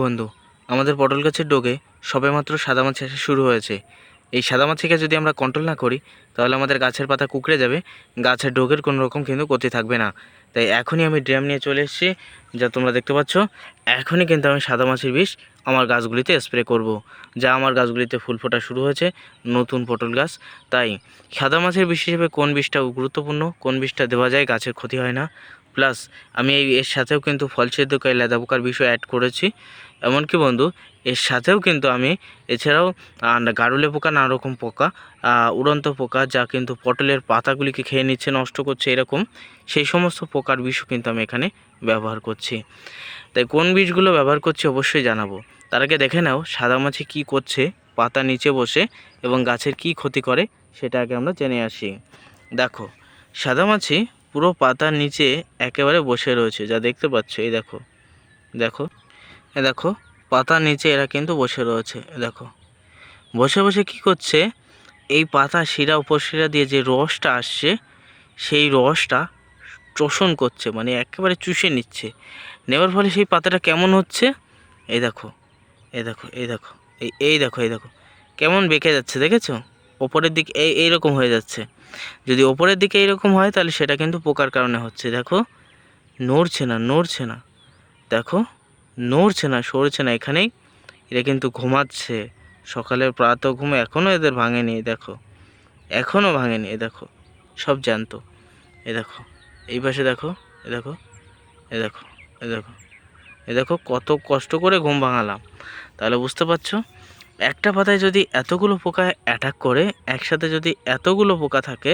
বন্ধু, আমাদের পটল গাছের ডোগে সবেমাত্র সাদামাছি আসা শুরু হয়েছে। এই সাদামাছিকে যদি আমরা কন্ট্রোল না করি তাহলে আমাদের গাছের পাতা কুঁকড়ে যাবে, গাছের ডোগের কোনো রকম কিন্তু ক্ষতি থাকবে না। তাই এখনই আমি ড্রাম নিয়ে চলে এসেছি, যা তোমরা দেখতে পাচ্ছ। এখনই কিন্তু আমি সাদামাছির বিষ আমার গাছগুলিতে স্প্রে করব। যা আমার গাছগুলিতে ফুল ফোটা শুরু হয়েছে, নতুন পটল গাছ। তাই সাদামাছির বিষ হিসেবে কোন বিষটা গুরুত্বপূর্ণ, কোন বিষটা দেওয়া যায় গাছের ক্ষতি হয় না, প্লাস আমি এর সাথেও কিন্তু ফল ছিদ্রকারী লেদা পোকার বিষয় অ্যাড করেছি। এমনকি বন্ধু, এর সাথেও কিন্তু আমি এছাড়াও গারুলে পোকা, নানা রকম পোকা, উড়ন্ত পোকা যা কিন্তু পটলের পাতাগুলিকে খেয়ে নিচ্ছে, নষ্ট করছে, এরকম সেই সমস্ত পোকার বিষও কিন্তু আমি এখানে ব্যবহার করছি। তাই কোন বিষগুলো ব্যবহার করছি অবশ্যই জানাবো। তার আগে দেখে নাও সাদামাছি কী করছে পাতা নিচে বসে এবং গাছের কি ক্ষতি করে সেটা আগে আমরা জেনে আসি। দেখো, সাদামাছি পুরো পাতার নিচে একেবারে বসে রয়েছে, যা দেখতে পাচ্ছ। এই দেখো, দেখো, দেখো, পাতার নিচে এরা কিন্তু বসে রয়েছে। দেখো, বসে বসে কি করছে, এই পাতা শিরা উপশিরা দিয়ে যে রসটা আসছে সেই রসটা শোষণ করছে, মানে একেবারে চুষে নিচ্ছে। নেওয়ার ফলে সেই পাতাটা কেমন হচ্ছে, এই দেখো, এই দেখো, এই দেখো, এই দেখো, এই দেখো কেমন বেঁকে যাচ্ছে, দেখেছো? ওপরের দিকে এইরকম হয়ে যাচ্ছে। যদি ওপরের দিকে এইরকম হয় তাহলে সেটা কিন্তু পোকার কারণে হচ্ছে। দেখো, নড়ছে না, নড়ছে না, দেখো, নড়ছে না, সরছে না, এখানেই এরা কিন্তু ঘুমাচ্ছে। সকালের প্রাতঃ ঘুমে এখনও এদের ভাঙেনি। দেখো, এখনও ভাঙেনি। এ দেখো, সব জ্যান্ত। এ দেখো, এই পাশে দেখো, এ দেখো, এ দেখো, এ দেখো, এ দেখো কত কষ্ট করে ঘুম ভাঙালাম। তাহলে বুঝতে পারছো, একটা পাতায় যদি এতগুলো পোকা অ্যাটাক করে, একসাথে যদি এতগুলো পোকা থাকে,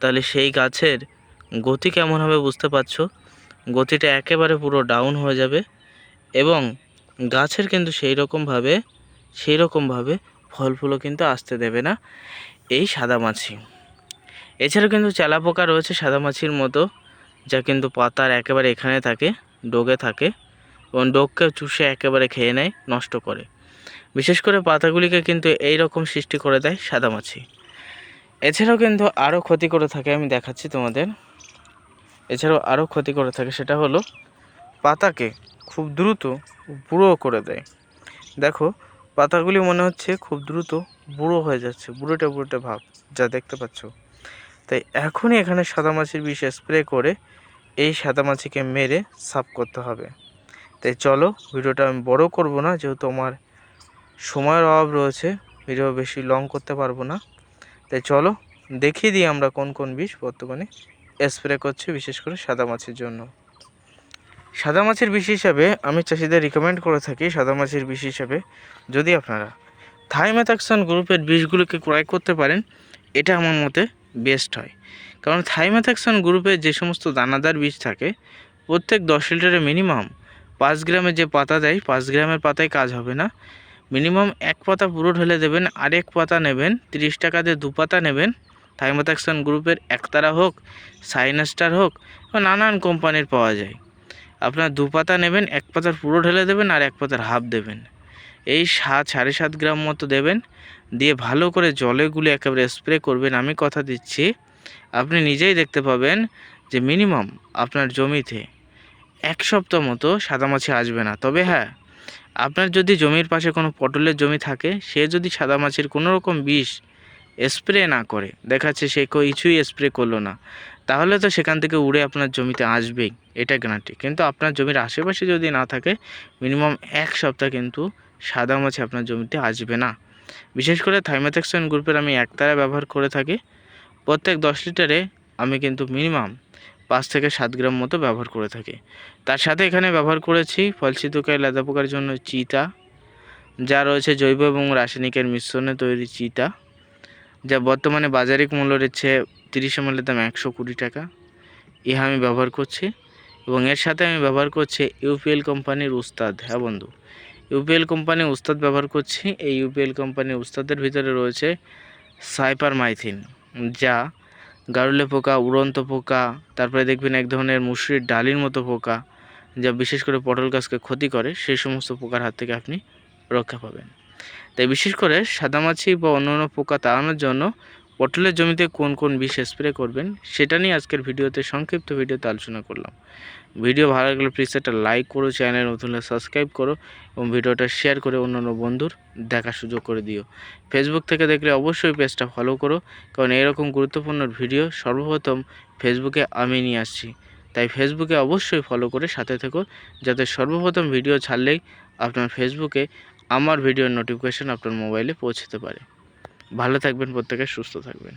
তাহলে সেই গাছের গতি কেমন হবে বুঝতে পারছো। গতিটা একেবারে পুরো ডাউন হয়ে যাবে এবং গাছের কিন্তু সেই রকমভাবে ফল ফুলও কিন্তু আসতে দেবে না এই সাদামাছি। এছাড়াও কিন্তু চেলা পোকা রয়েছে সাদামাছির মতো, যা কিন্তু পাতার একেবারে এখানে থাকে, ডোগে থাকে এবং ডোগকে চুষে একেবারে খেয়ে নেয়, নষ্ট করে। বিশেষ করে পাতাগুলিকে কিন্তু এই রকম সৃষ্টি করে দেয় সাদামাছি। এছাড়াও কিন্তু আরও ক্ষতি করে থাকে, আমি দেখাচ্ছি তোমাদের। এছাড়াও আরও ক্ষতি করে থাকে, সেটা হলো পাতাকে খুব দ্রুত বুড়ো করে দেয়। দেখো, পাতাগুলি মনে হচ্ছে খুব দ্রুত বুড়ো হয়ে যাচ্ছে, বুড়োটে বুড়োটে ভাব, যা দেখতে পাচ্ছ। তাই এখনই এখানে সাদামাছির বিষ স্প্রে করে এই সাদামাছিকে মেরে সাফ করতে হবে। তাই চলো, ভিডিওটা আমি বড় করব না, যেহেতু আমার সময়ের অভাব রয়েছে, ভিডিও বেশি লং করতে পারবো না। তাই চলো দেখিয়ে দিই আমরা কোন কোন বিষ বর্তমানে স্প্রে করছি, বিশেষ করে সাদামাছির জন্য। সাদামাছির বিষ হিসাবে আমি চাষিদের রিকমেন্ড করে থাকি, সাদামাছির বিষ হিসাবে যদি আপনারা থাইমেথাক্সান গ্রুপের বিষগুলোকে ক্রয় করতে পারেন, এটা আমার মতে বেস্ট হয়। কারণ থাইমেথাক্সান গ্রুপের যে সমস্ত দানাদার বীজ থাকে, প্রত্যেক 10 লিটারে মিনিমাম 5 গ্রামের যে পাতা দেয়, 5 গ্রামের পাতায় কাজ হবে না। মিনিমাম এক পাতা পুরো ঢেলে দেবেন, আরেক পাতা নেবেন, 30 টাকা দিয়ে 2 পাতা নেবেন। থাইমেথাক্সান গ্রুপের একতারা হোক, সাইনাস্টার হোক, বা নানান কোম্পানির পাওয়া যায়। আপনার 2 পাতা নেবেন, এক পাতার পুরো ঢেলে দেবেন আর এক পাতার হাফ দেবেন। এই 7-7.5 গ্রাম মতো দেবেন, দিয়ে ভালো করে জলে গুলে একেবারে স্প্রে করবেন। আমি কথা দিচ্ছি, আপনি নিজেই দেখতে পাবেন যে মিনিমাম আপনার জমিতে 1 সপ্তাহ মতো সাদামাছি আসবে না। তবে হ্যাঁ, আপনার যদি জমির পাশে কোনো পটলের জমি থাকে, সে যদি সাদামাছির কোনো রকম বিষ স্প্রে না করে, দেখাচ্ছে সে কিছুই স্প্রে করলো না, তাহলে তো সেখান থেকে উড়ে আপনার জমিতে আসবেই, এটা গ্যারান্টি। কিন্তু আপনার জমির আশেপাশে যদি না থাকে, মিনিমাম 1 সপ্তাহ কিন্তু সাদামাছি আপনার জমিতে আসবে না। বিশেষ করে থাইমেথাক্সান গ্রুপের আমি একতারা ব্যবহার করে থাকি। প্রত্যেক 10 লিটারে আমি কিন্তু মিনিমাম 5 থেকে 7 গ্রাম মতো ব্যবহার করে থাকি। তার সাথে এখানে ব্যবহার করেছি ফলছিদ্রকারী লেদা পোকার জন্য চিতা, যা রয়েছে জৈব এবং রাসায়নিকের মিশ্রণে তৈরি চিতা, যা বর্তমানে বাজারিক মূল্য রয়েছে 30 ml এর দাম 120 টাকা। ইহা আমি ব্যবহার করছি এবং এর সাথে আমি ব্যবহার করছি ইউপিএল কোম্পানির উস্তাদ। হ্যাঁ বন্ধু, ইউপিএল কোম্পানির উস্তাদ ব্যবহার করছি। এই ইউপিএল কোম্পানির উস্তাদের ভিতরে রয়েছে সাইপারমাইথিন, যা গারুলে পোকা, উড়ন্ত পোকা, তারপরে দেখবেন এক ধরনের মুসুরির ডালির মতো পোকা, যা বিশেষ করে পটল গাছকে ক্ষতি করে, সেই সমস্ত পোকার হাত থেকে আপনি রক্ষা পাবেন। তাই বিশেষ করে সাদামাছি বা অন্যান্য পোকা তাড়ানোর জন্য পটলের জমিতে কোন কোন বিষ স্প্রে করবেন সেটা নিয়ে আজকের ভিডিওতে সংক্ষিপ্ত ভিডিওতে আলোচনা করলাম। ভিডিও ভালো লাগলে প্লিজ একটা লাইক করো, চ্যানেল নতুন হলে সাবস্ক্রাইব করো এবং ভিডিওটা শেয়ার করে অন্যান্য বন্ধুর দেখার সুযোগ করে দিও। ফেসবুক থেকে দেখলে অবশ্যই পেজটা ফলো করো, কারণ এরকম গুরুত্বপূর্ণ ভিডিও সর্বপ্রথম ফেসবুকে আমি নিয়ে আসছি। তাই ফেসবুকে অবশ্যই ফলো করে সাথে থেকো, যাতে সর্বপ্রথম ভিডিও ছাড়লেই আপনার ফেসবুকে আমার ভিডিওর নোটিফিকেশন আপনার মোবাইলে পৌঁছতে পারে। ভালো থাকবেন প্রত্যেকে, সুস্থ থাকবেন।